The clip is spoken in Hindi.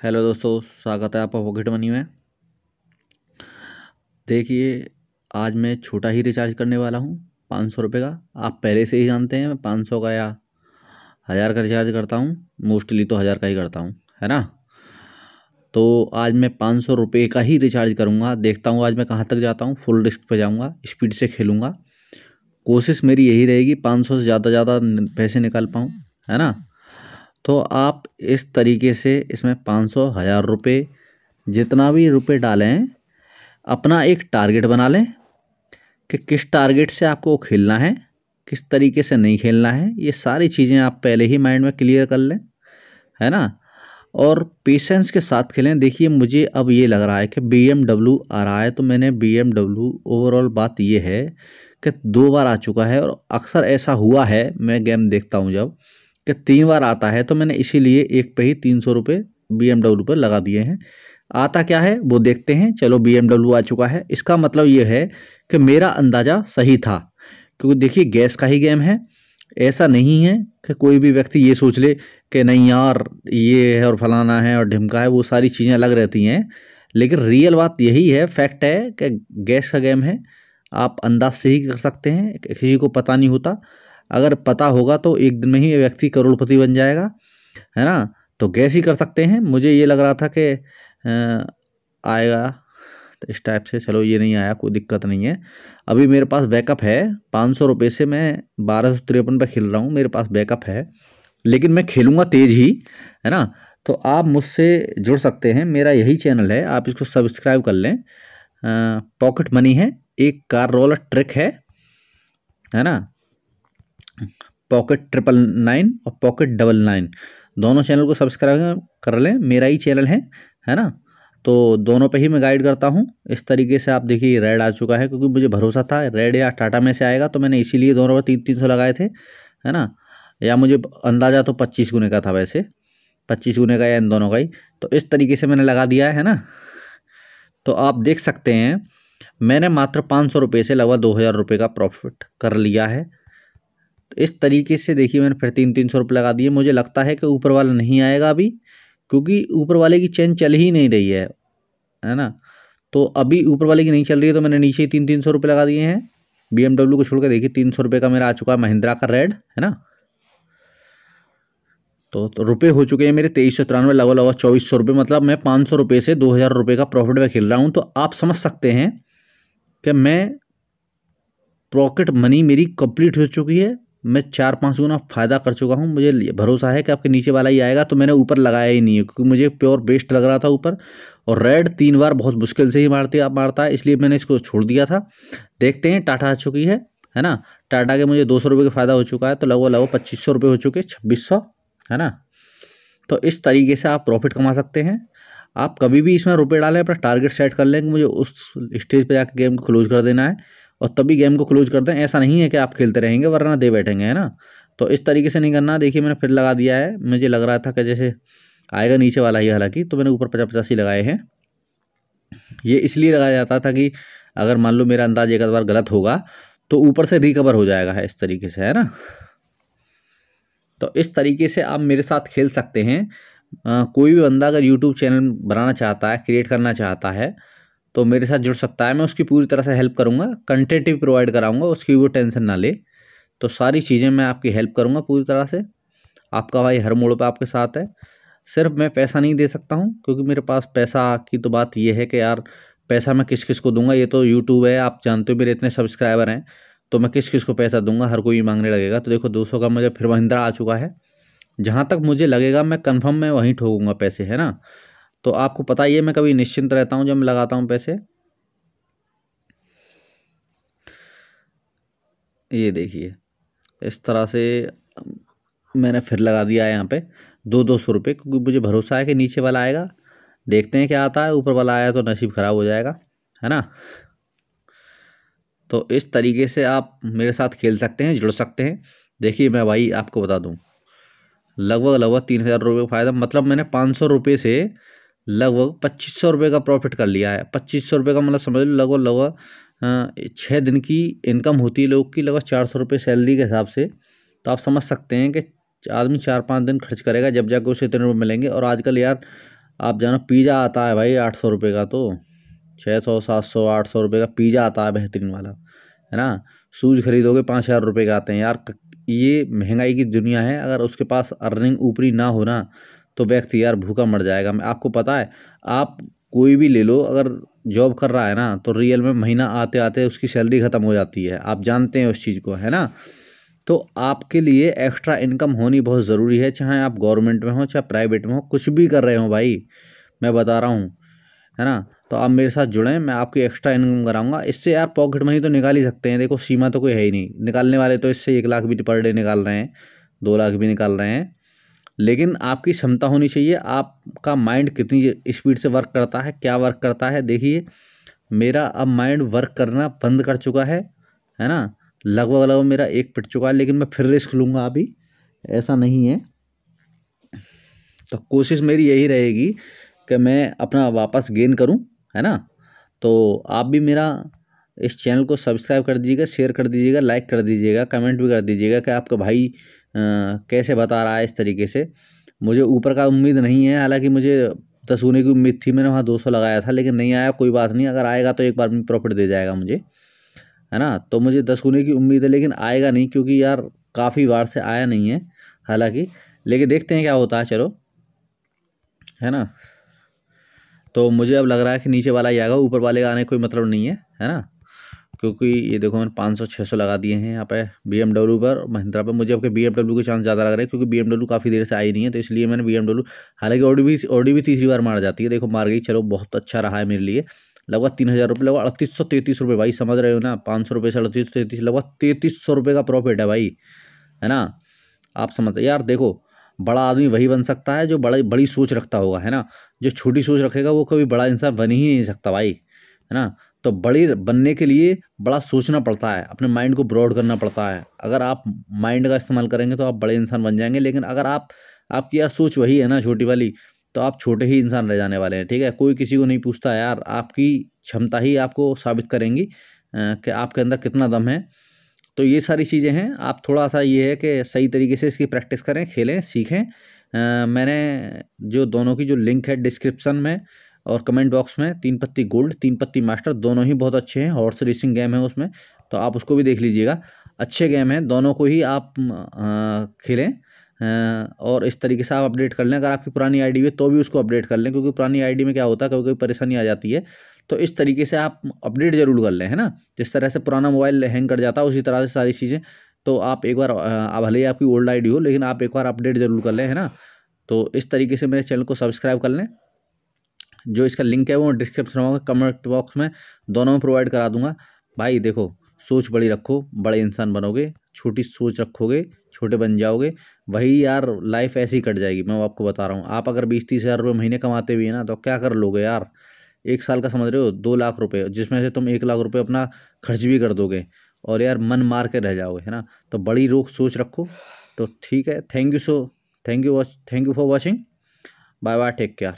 हेलो दोस्तों, स्वागत है आपका पॉकेट मनी में। देखिए, आज मैं छोटा ही रिचार्ज करने वाला हूँ 500 रुपये का। आप पहले से ही जानते हैं मैं 500 का या 1000 का रिचार्ज करता हूँ। मोस्टली तो 1000 का ही करता हूँ, है ना। तो आज मैं 500 रुपये का ही रिचार्ज करूँगा। देखता हूँ आज मैं कहाँ तक जाता हूँ। फुल रिस्क पे जाऊँगा, स्पीड से खेलूँगा। कोशिश मेरी यही रहेगी 500 से ज़्यादा पैसे निकाल पाऊँ, है ना। तो आप इस तरीके से इसमें 500 1000 रुपये जितना भी रुपये डालें, अपना एक टारगेट बना लें कि किस टारगेट से आपको खेलना है, किस तरीके से नहीं खेलना है। ये सारी चीज़ें आप पहले ही माइंड में क्लियर कर लें, है ना। और पेशेंस के साथ खेलें। देखिए, मुझे अब ये लग रहा है कि BMW आ रहा है, तो मैंने BMW ओवरऑल बात ये है कि 2 बार आ चुका है और अक्सर ऐसा हुआ है, मैं गेम देखता हूँ जब कि 3 बार आता है, तो मैंने इसीलिए एक पे ही 300 रुपये BMW पर लगा दिए हैं। आता क्या है वो देखते हैं। चलो, BMW आ चुका है, इसका मतलब ये है कि मेरा अंदाज़ा सही था। क्योंकि देखिए, गैस का ही गेम है। ऐसा नहीं है कि कोई भी व्यक्ति ये सोच ले कि नहीं यार ये है और फलाना है और ढिमका है, वो सारी चीज़ें अलग रहती हैं। लेकिन रियल बात यही है, फैक्ट है कि गैस का गेम है। आप अंदाज से ही कर सकते हैं, किसी को पता नहीं होता। अगर पता होगा तो एक दिन में ही ये व्यक्ति करोड़पति बन जाएगा, है ना। तो गैस ही कर सकते हैं। मुझे ये लग रहा था कि आएगा तो इस टाइप से। चलो, ये नहीं आया, कोई दिक्कत नहीं है। अभी मेरे पास बैकअप है 500 रुपये से। मैं 1253 पे खेल रहा हूँ, मेरे पास बैकअप है। लेकिन मैं खेलूँगा तेज़ ही, है ना। तो आप मुझसे जुड़ सकते हैं, मेरा यही चैनल है, आप इसको सब्सक्राइब कर लें। पॉकेट मनी है, एक कार रोलर ट्रिक है ना। पॉकेट 999 और पॉकेट 99 दोनों चैनल को सब्सक्राइब कर लें, मेरा ही चैनल है ना। तो दोनों पे ही मैं गाइड करता हूँ। इस तरीके से आप देखिए, रेड आ चुका है क्योंकि मुझे भरोसा था रेड या टाटा में से आएगा, तो मैंने इसीलिए दोनों पर 300 लगाए थे, है ना। या मुझे अंदाज़ा तो 25 गुने का था, वैसे 25 गुने का या इन दोनों का ही। तो इस तरीके से मैंने लगा दिया है ना। तो आप देख सकते हैं मैंने मात्र 500 रुपये से लगभग 2000 रुपये का प्रॉफिट कर लिया है। तो इस तरीके से देखिए, मैंने फिर 300 रुपये लगा दिए। मुझे लगता है कि ऊपर वाला नहीं आएगा अभी, क्योंकि ऊपर वाले की चेन चल ही नहीं रही है ना। तो अभी ऊपर वाले की नहीं चल रही है, तो मैंने नीचे ही 300 रुपये लगा दिए हैं। BMW को छोड़ कर देखिए, 300 रुपये का मेरा आ चुका है महिंद्रा का रेड, है ना। तो रुपये हो चुके हैं मेरे 2393, लगभग 2400 रुपये। मतलब मैं 500 रुपये से 2000 रुपये का प्रॉफिट में खेल रहा हूँ। तो आप समझ सकते हैं कि मैं पॉकेट मनी मेरी कंप्लीट हो चुकी है। मैं 4-5 गुना फ़ायदा कर चुका हूँ। मुझे भरोसा है कि आपके नीचे वाला ही आएगा, तो मैंने ऊपर लगाया ही नहीं है क्योंकि मुझे प्योर बेस्ट लग रहा था ऊपर। और रेड 3 बार बहुत मुश्किल से ही मारता है, इसलिए मैंने इसको छोड़ दिया था। देखते हैं, टाटा आ चुकी है ना। टाटा के मुझे 200 रुपये का फ़ायदा हो चुका है, तो लगभग 2500 रुपये हो चुके, 2600, है ना। तो इस तरीके से आप प्रॉफिट कमा सकते हैं। आप कभी भी इसमें रुपए डालें, अपना टारगेट सेट कर लें कि मुझे उस स्टेज पे जाकर गेम को क्लोज कर देना है, और तभी गेम को क्लोज कर दें। ऐसा नहीं है कि आप खेलते रहेंगे वरना दे बैठेंगे, है ना। तो इस तरीके से नहीं करना। देखिए, मैंने फिर लगा दिया है। मुझे लग रहा था कि जैसे आएगा नीचे वाला ही, हालांकि तो मैंने ऊपर 50-50 ही लगाए हैं। ये इसलिए लगाया जाता था कि अगर मान लो मेरा अंदाज एक आध बार गलत होगा तो ऊपर से रिकवर हो जाएगा, है इस तरीके से, है ना। तो इस तरीके से आप मेरे साथ खेल सकते हैं। कोई भी बंदा अगर यूट्यूब चैनल बनाना चाहता है, क्रिएट करना चाहता है, तो मेरे साथ जुड़ सकता है। मैं उसकी पूरी तरह से हेल्प करूँगा, कंटेंट भी प्रोवाइड कराऊँगा, उसकी वो टेंशन ना ले। तो सारी चीज़ें मैं आपकी हेल्प करूँगा पूरी तरह से। आपका भाई हर मोड़ पे आपके साथ है। सिर्फ मैं पैसा नहीं दे सकता हूँ, क्योंकि मेरे पास पैसा की तो बात ये है कि यार पैसा मैं किस किस को दूंगा। ये तो यूट्यूब है, आप जानते हो मेरे इतने सब्सक्राइबर हैं, तो मैं किस किस को पैसा दूंगा, हर कोई मांगने लगेगा। तो देखो, 200 का मुझे फिर महिंद्रा आ चुका है। जहाँ तक मुझे लगेगा मैं कंफर्म मैं वहीं ठोकूंगा पैसे, है ना। तो आपको पता ही है मैं कभी निश्चिंत रहता हूँ जब मैं लगाता हूँ पैसे। ये देखिए, इस तरह से मैंने फिर लगा दिया है यहाँ पे 200 रुपये, क्योंकि मुझे भरोसा है कि नीचे वाला आएगा। देखते हैं क्या आता है। ऊपर वाला आया तो नसीब खराब हो जाएगा, है ना। तो इस तरीके से आप मेरे साथ खेल सकते हैं, जुड़ सकते हैं। देखिए, मैं भाई आपको बता दूं, लगभग 3000 रुपये का फ़ायदा। मतलब मैंने 500 रुपये से लगभग 2500 रुपये का प्रॉफिट कर लिया है। 2500 रुपये का मतलब समझ लो लगभग 6 दिन की इनकम होती है लोग की, लगभग 400 रुपये सैलरी के हिसाब से। तो आप समझ सकते हैं कि आदमी 4-5 दिन खर्च करेगा, जब जाकर उसे इतने रुपये मिलेंगे। और आजकल यार आप जानो पिज़्ज़ा आता है भाई 800 रुपये का, तो 600 700 800 रुपये का पिज़्ज़ा आता है बेहतरीन वाला, है ना। शूज़ खरीदोगे 5000 रुपये के आते हैं यार। ये महंगाई की दुनिया है, अगर उसके पास अर्निंग ऊपरी ना हो ना तो व्यक्ति यार भूखा मर जाएगा। आपको पता है, आप कोई भी ले लो, अगर जॉब कर रहा है ना तो रियल में महीना आते आते उसकी सैलरी ख़त्म हो जाती है, आप जानते हैं उस चीज़ को, है ना। तो आपके लिए एक्स्ट्रा इनकम होनी बहुत ज़रूरी है, चाहे आप गवर्नमेंट में हो चाहे प्राइवेट में हो, कुछ भी कर रहे हो भाई, मैं बता रहा हूँ, है ना। तो आप मेरे साथ जुड़ें, मैं आपकी एक्स्ट्रा इनकम कराऊंगा। इससे यार पॉकेट मनी तो निकाल ही सकते हैं, देखो सीमा तो कोई है ही नहीं, निकालने वाले तो इससे 1 लाख भी पर डे निकाल रहे हैं, 2 लाख भी निकाल रहे हैं। लेकिन आपकी क्षमता होनी चाहिए, आपका माइंड कितनी स्पीड से वर्क करता है, क्या वर्क करता है। देखिए मेरा अब माइंड वर्क करना बंद कर चुका है ना। लगभग लगभग मेरा 1 पिट चुका है, लेकिन मैं फिर रिस्क लूँगा अभी, ऐसा नहीं है। तो कोशिश मेरी यही रहेगी कि मैं अपना वापस गेन करूं, है ना। तो आप भी मेरा इस चैनल को सब्सक्राइब कर दीजिएगा, शेयर कर दीजिएगा, लाइक कर दीजिएगा, कमेंट भी कर दीजिएगा कि आपका भाई कैसे बता रहा है इस तरीके से। मुझे ऊपर का उम्मीद नहीं है, हालांकि मुझे 10 गुने की उम्मीद थी, मैंने वहाँ 200 लगाया था, लेकिन नहीं आया, कोई बात नहीं, अगर आएगा तो एक बार में प्रॉफिट दे जाएगा मुझे, है ना। तो मुझे 10 गुने की उम्मीद है, लेकिन आएगा नहीं, क्योंकि यार काफ़ी बार से आया नहीं है हालांकि, लेकिन देखते हैं क्या होता है, चलो, है ना। तो मुझे अब लग रहा है कि नीचे वाला ही आएगा, ऊपर वाले का आने का कोई मतलब नहीं है ना। क्योंकि ये देखो मैंने 500 600 लगा दिए हैं यहाँ पे BMW पर, महिंद्रा पर। मुझे आपके BMW के चांस ज़्यादा लग रहे हैं, क्योंकि BMW काफ़ी देर से आई नहीं है, तो इसलिए मैंने BMW, हालांकि ऑडी भी तीसरी बार मार जाती है, देखो मार गई, चलो बहुत अच्छा रहा है मेरे लिए। लगभग 3000 रुपये, लगभग 3833 रुपये भाई, समझ रहे हो ना, 500 रुपये से 3833, लगभग 3300 रुपये का प्रॉफिट है भाई, है ना। आप समझ यार, देखो बड़ा आदमी वही बन सकता है जो बड़ी सोच रखता होगा, है ना। जो छोटी सोच रखेगा वो कभी बड़ा इंसान बन ही नहीं सकता भाई, है ना। तो बड़ी बनने के लिए बड़ा सोचना पड़ता है, अपने माइंड को ब्रॉड करना पड़ता है। अगर आप माइंड का इस्तेमाल करेंगे तो आप बड़े इंसान बन जाएंगे, लेकिन अगर आपकी यार सोच वही है ना छोटी वाली, तो आप छोटे ही इंसान रह जाने वाले हैं, ठीक है। कोई किसी को नहीं पूछता यार, आपकी क्षमता ही आपको साबित करेंगी कि आपके अंदर कितना दम है। तो ये सारी चीज़ें हैं, आप थोड़ा सा ये है कि सही तरीके से इसकी प्रैक्टिस करें, खेलें, सीखें। मैंने जो दोनों की जो लिंक है डिस्क्रिप्शन में और कमेंट बॉक्स में, 3 पत्ती गोल्ड 3 पत्ती मास्टर, दोनों ही बहुत अच्छे हैं, हॉर्स रेसिंग गेम है उसमें, तो आप उसको भी देख लीजिएगा। अच्छे गेम हैं दोनों को ही आप खेलें, और इस तरीके से आप अपडेट कर लें। अगर आपकी पुरानी आईडी है तो भी उसको अपडेट कर लें, क्योंकि पुरानी आईडी में क्या होता है, कभी कभी परेशानी आ जाती है। तो इस तरीके से आप अपडेट जरूर कर लें, है ना। जिस तरह से पुराना मोबाइल हैंग कर जाता है, उसी तरह से सारी चीज़ें। तो आप एक बार, भले ही आपकी ओल्ड आईडी हो, लेकिन आप एक बार अपडेट जरूर कर लें, है ना। तो इस तरीके से मेरे चैनल को सब्सक्राइब कर लें। जो इसका लिंक है वो डिस्क्रिप्शन में, कमेंट बॉक्स में, दोनों में प्रोवाइड करा दूंगा। भाई देखो, सोच बड़ी रखो, बड़े इंसान बनोगे, छोटी सोच रखोगे छोटे बन जाओगे, वही यार लाइफ ऐसी ही कट जाएगी। मैं आपको बता रहा हूँ, आप अगर 20-30 हज़ार रुपये महीने कमाते भी है ना, तो क्या कर लोगे यार। 1 साल का समझ रहे हो, 2 लाख रुपये, जिसमें से तुम 1 लाख रुपये अपना खर्च भी कर दोगे, और यार मन मार के रह जाओगे, है ना। तो बड़ी रोक सोच रखो। तो ठीक है, thank you for watching, bye bye, take care.